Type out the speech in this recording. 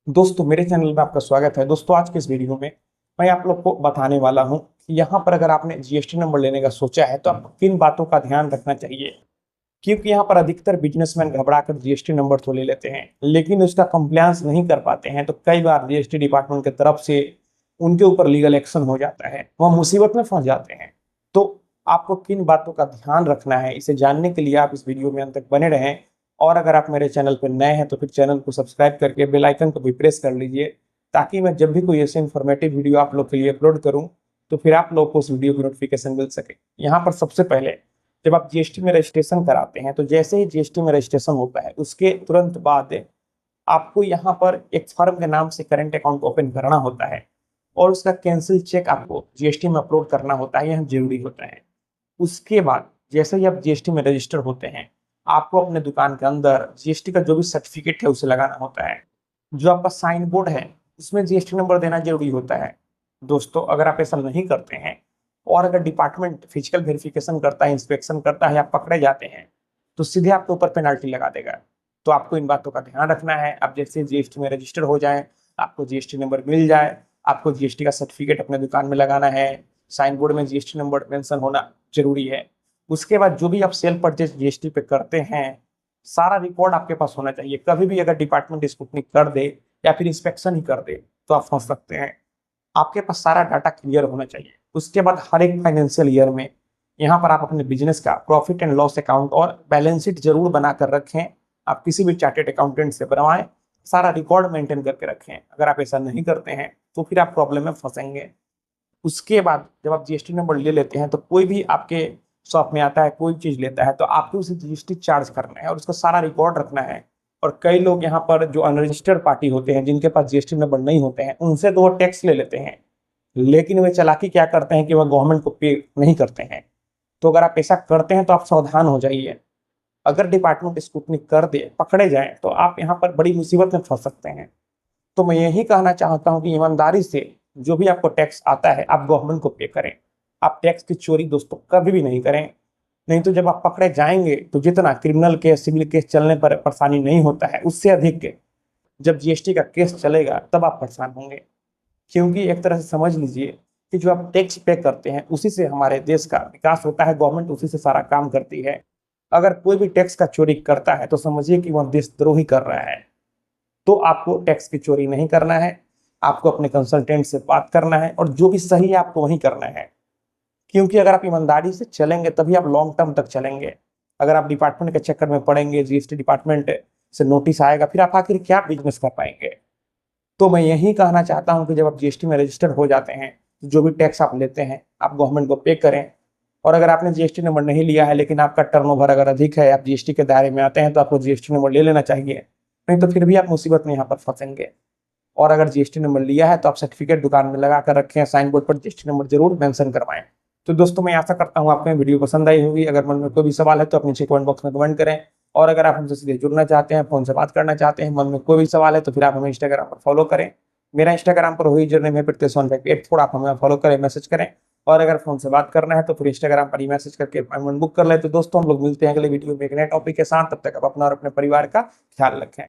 दोस्तों मेरे चैनल में आपका स्वागत है। दोस्तों आज के इस वीडियो में मैं आप लोग को बताने वाला हूं कि यहाँ पर अगर आपने जीएसटी नंबर लेने का सोचा है तो आपको किन बातों का ध्यान रखना चाहिए। क्योंकि यहाँ पर अधिकतर बिजनेसमैन घबरा कर जीएसटी नंबर तो ले लेते हैं लेकिन उसका कंप्लायंस नहीं कर पाते हैं, तो कई बार जीएसटी डिपार्टमेंट की तरफ से उनके ऊपर लीगल एक्शन हो जाता है, वह मुसीबत में फंस जाते हैं। तो आपको किन बातों का ध्यान रखना है, इसे जानने के लिए आप इस वीडियो में अंत तक बने रहें। और अगर आप मेरे चैनल पर नए हैं तो फिर चैनल को सब्सक्राइब करके बेल आइकन को भी प्रेस कर लीजिए, ताकि मैं जब भी कोई ऐसे इन्फॉर्मेटिव वीडियो आप लोग के लिए अपलोड करूं तो फिर आप लोग को उस वीडियो की नोटिफिकेशन मिल सके। यहाँ पर सबसे पहले जब आप जीएसटी में रजिस्ट्रेशन कराते हैं तो जैसे ही जीएसटी में रजिस्ट्रेशन होता है उसके तुरंत बाद आपको यहाँ पर एक फर्म के नाम से करंट अकाउंट ओपन करना होता है और उसका कैंसिल चेक आपको जीएसटी में अपलोड करना होता है, यह जरूरी होता है। उसके बाद जैसे ही आप जीएसटी में रजिस्टर होते हैं आपको अपने दुकान के अंदर जीएसटी का जो भी सर्टिफिकेट है उसे लगाना होता है। जो आपका साइन बोर्ड है उसमें जीएसटी नंबर देना जरूरी होता है। दोस्तों अगर आप ऐसा नहीं करते हैं और अगर डिपार्टमेंट फिजिकल वेरिफिकेशन करता है, इंस्पेक्शन करता है, आप पकड़े जाते हैं तो सीधे आपके ऊपर पेनल्टी लगा देगा। तो आपको इन बातों का ध्यान रखना है। आप जैसे जीएसटी में रजिस्टर हो जाए, आपको जीएसटी नंबर मिल जाए, आपको जीएसटी का सर्टिफिकेट अपने दुकान में लगाना है, साइन बोर्ड में जीएसटी नंबर मेंशन होना जरूरी है। उसके बाद जो भी आप सेल परचेज जीएसटी पे करते हैं सारा रिकॉर्ड आपके पास होना चाहिए। कभी भी अगर डिपार्टमेंट स्क्रूटनी कर दे या फिर इंस्पेक्शन ही कर दे तो आप फंस सकते हैं। आपके पास सारा डाटा क्लियर होना चाहिए। उसके बाद हर एक फाइनेंशियल ईयर में यहाँ पर आप अपने बिजनेस का प्रॉफिट एंड लॉस अकाउंट और बैलेंस शीट जरूर बनाकर रखें। आप किसी भी चार्टेड अकाउंटेंट से बनवाएं, सारा रिकॉर्ड मेंटेन करके रखें। अगर आप ऐसा नहीं करते हैं तो फिर आप प्रॉब्लम में फंसेंगे। उसके बाद जब आप जीएसटी नंबर ले लेते हैं तो कोई भी आपके शॉप में आता है, कोई चीज लेता है तो आपको उसे जीएसटी चार्ज करना है और उसका सारा रिकॉर्ड रखना है। और कई लोग यहाँ पर जो अनरजिस्टर्ड पार्टी होते हैं, जिनके पास जीएसटी नंबर नहीं होते हैं, उनसे तो वो टैक्स ले लेते हैं, लेकिन वे चालाकी क्या करते हैं कि वह गवर्नमेंट को पे नहीं करते हैं। तो अगर आप ऐसा करते हैं तो आप सावधान हो जाइए। अगर डिपार्टमेंट स्क्रूटनी कर दे, पकड़े जाए तो आप यहाँ पर बड़ी मुसीबत में फंस सकते हैं। तो मैं यही कहना चाहता हूँ कि ईमानदारी से जो भी आपको टैक्स आता है आप गवर्नमेंट को पे करें। आप टैक्स की चोरी दोस्तों कभी भी नहीं करें, नहीं तो जब आप पकड़े जाएंगे तो जितना क्रिमिनल केस, सिविल केस चलने पर परेशानी नहीं होता है, उससे अधिक जब जीएसटी का केस चलेगा तब आप परेशान होंगे। क्योंकि एक तरह से समझ लीजिए कि जो आप टैक्स पे करते हैं उसी से हमारे देश का विकास होता है, गवर्नमेंट उसी से सारा काम करती है। अगर कोई भी टैक्स का चोरी करता है तो समझिए कि वह देशद्रोही कर रहा है। तो आपको टैक्स की चोरी नहीं करना है, आपको अपने कंसल्टेंट से बात करना है और जो भी सही है आपको वही करना है। क्योंकि अगर आप ईमानदारी से चलेंगे तभी आप लॉन्ग टर्म तक चलेंगे। अगर आप डिपार्टमेंट के चक्कर में पड़ेंगे, जीएसटी डिपार्टमेंट से नोटिस आएगा, फिर आप आखिर क्या बिजनेस कर पाएंगे। तो मैं यही कहना चाहता हूं कि जब आप जीएसटी में रजिस्टर हो जाते हैं तो जो भी टैक्स आप लेते हैं आप गवर्नमेंट को पे करें। और अगर आपने जीएसटी नंबर नहीं लिया है लेकिन आपका टर्नओवर अगर अधिक है, आप जीएसटी के दायरे में आते हैं, तो आपको जीएसटी नंबर ले लेना चाहिए, नहीं तो फिर भी आप मुसीबत में यहाँ पर फंसेंगे। और अगर जीएसटी नंबर लिया है तो आप सर्टिफिकेट दुकान में लगा कर रखें, साइन बोर्ड पर जीएसटी नंबर जरूर मेंशन करवाएं। तो दोस्तों मैं आशा करता हूँ आपको वीडियो पसंद आई होगी। अगर मन में कोई भी सवाल है तो अपने नीचे कमेंट बॉक्स में कमेंट करें। और अगर आप हमसे सीधे जुड़ना चाहते हैं, फोन से बात करना चाहते हैं, मन में कोई भी सवाल है तो फिर आप हमें इंस्टाग्राम पर फॉलो करें। मेरा इंस्टाग्राम पर वही जर्नी में प्रीतेश थोड़ा आप हमें फॉलो करें, मैसेज करें। और अगर फोन से बात करना है तो फिर इंस्टाग्राम पर ही मैसेज करके अपॉइंटमेंट बुक कर ले। तो दोस्तों हम लोग मिलते हैं अगले वीडियो में एक नए टॉपिक के साथ। तब तक आप अपना और अपने परिवार का ख्याल रखें।